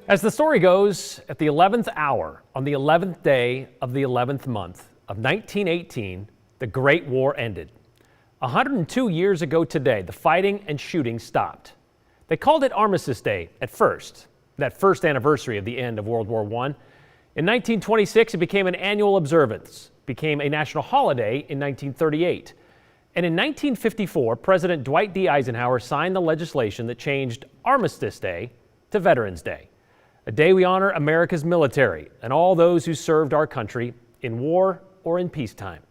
As the story goes, at the 11th hour, on the 11th day of the 11th month of 1918, the Great War ended. 102 years ago today, the fighting and shooting stopped. They called it Armistice Day at first, that first anniversary of the end of World War I. In 1926, it became an annual observance, became a national holiday in 1938. And in 1954, President Dwight D. Eisenhower signed the legislation that changed Armistice Day to Veterans Day, a day we honor America's military and all those who served our country in war or in peacetime.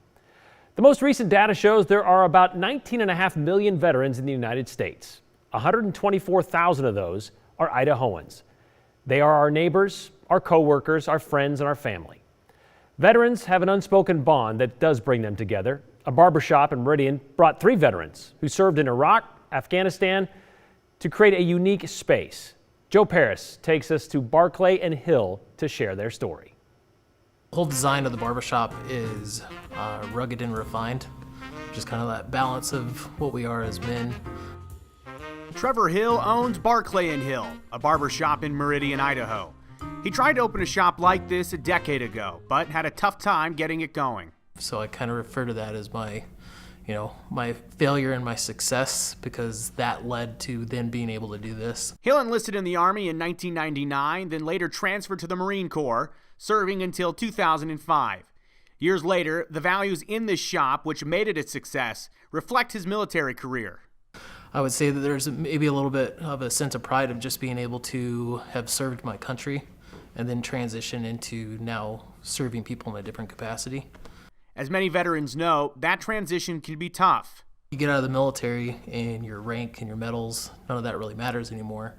The most recent data shows there are about 19.5 million veterans in the United States. 124,000 of those are Idahoans. They are our neighbors, our co-workers, our friends, and our family. Veterans have an unspoken bond that does bring them together. A barbershop in Meridian brought 3 veterans who served in Iraq, Afghanistan, to create a unique space. Joe Paris takes us to Barclay and Hill to share their story. The whole design of the barbershop is rugged and refined, just kind of that balance of what we are as men. Trevor Hill owns Barclay and Hill, a barbershop in Meridian, Idaho. He tried to open a shop like this a decade ago, but had a tough time getting it going. So I kind of refer to that as my failure and my success, because that led to then being able to do this. Hill enlisted in the Army in 1999, then later transferred to the Marine Corps, serving until 2005. Years later, the values in this shop, which made it a success, reflect his military career. I would say that there's maybe a little bit of a sense of pride of just being able to have served my country and then transition into now serving people in a different capacity. As many veterans know, that transition can be tough. You get out of the military and your rank and your medals, none of that really matters anymore.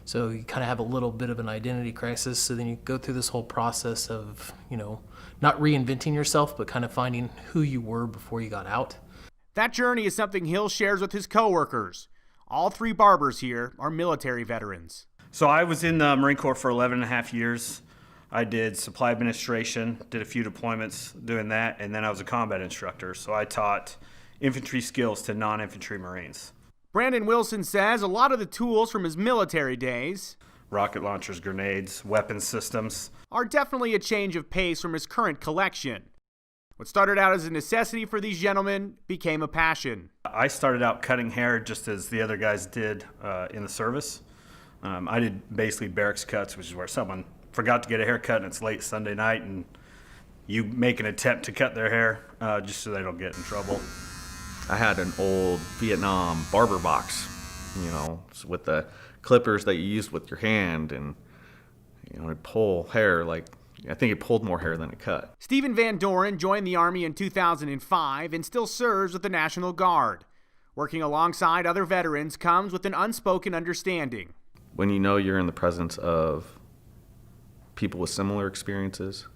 So you kind of have a little bit of an identity crisis. So then you go through this whole process of, not reinventing yourself, but kind of finding who you were before you got out. That journey is something Hill shares with his coworkers. All 3 barbers here are military veterans. So I was in the Marine Corps for 11 and a half years. I did supply administration, did a few deployments doing that, and then I was a combat instructor. So I taught infantry skills to non-infantry Marines. Brandon Wilson says a lot of the tools from his military days, rocket launchers, grenades, weapons systems, are definitely a change of pace from his current collection. What started out as a necessity for these gentlemen became a passion. I started out cutting hair just as the other guys did in the service. I did basically barracks cuts, which is where someone forgot to get a haircut and it's late Sunday night and you make an attempt to cut their hair just so they don't get in trouble. I had an old Vietnam barber box, with the clippers that you used with your hand, and it'd pull hair like, I think it pulled more hair than it cut. Stephen Van Doren joined the Army in 2005 and still serves with the National Guard. Working alongside other veterans comes with an unspoken understanding. When you know you're in the presence of people with similar experiences,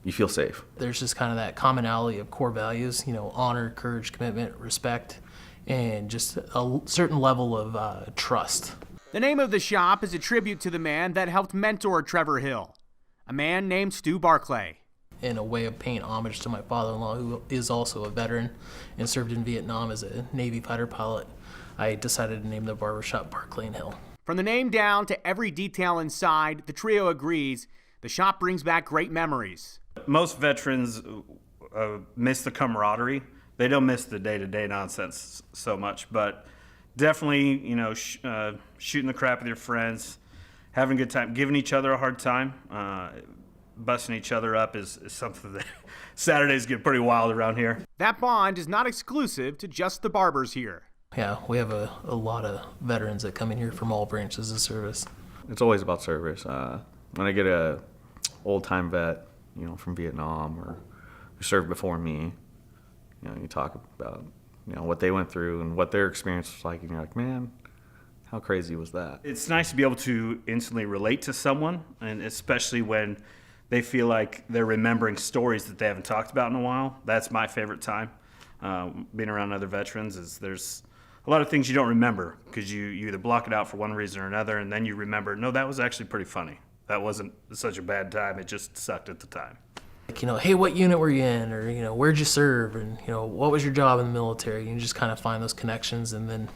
you feel safe. There's just kind of that commonality of core values, honor, courage, commitment, respect, and just a certain level of trust. The name of the shop is a tribute to the man that helped mentor Trevor Hill, a man named Stu Barclay. In a way of paying homage to my father-in-law, who is also a veteran and served in Vietnam as a Navy fighter pilot, I decided to name the barbershop Barclay and Hill. From the name down to every detail inside, the trio agrees the shop brings back great memories. Most veterans miss the camaraderie. They don't miss the day-to-day nonsense so much, but definitely, shooting the crap with your friends, having a good time, giving each other a hard time, busting each other up is something that Saturdays get pretty wild around here. That bond is not exclusive to just the barbers here. Yeah, we have a lot of veterans that come in here from all branches of service. It's always about service. When I get a old-time vet, from Vietnam or who served before me, you talk about, what they went through and what their experience was like, and you're like, man, how crazy was that? It's nice to be able to instantly relate to someone, and especially when they feel like they're remembering stories that they haven't talked about in a while. That's my favorite time, being around other veterans, is there's a lot of things you don't remember because you either block it out for one reason or another, and then you remember, no, that was actually pretty funny. That wasn't such a bad time. It just sucked at the time. Like, hey, what unit were you in? Or, where'd you serve? And, what was your job in the military? You just kind of find those connections, and then,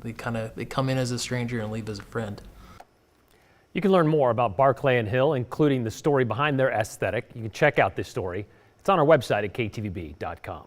they come in as a stranger and leave as a friend. You can learn more about Barclay and Hill, including the story behind their aesthetic. You can check out this story. It's on our website at ktvb.com.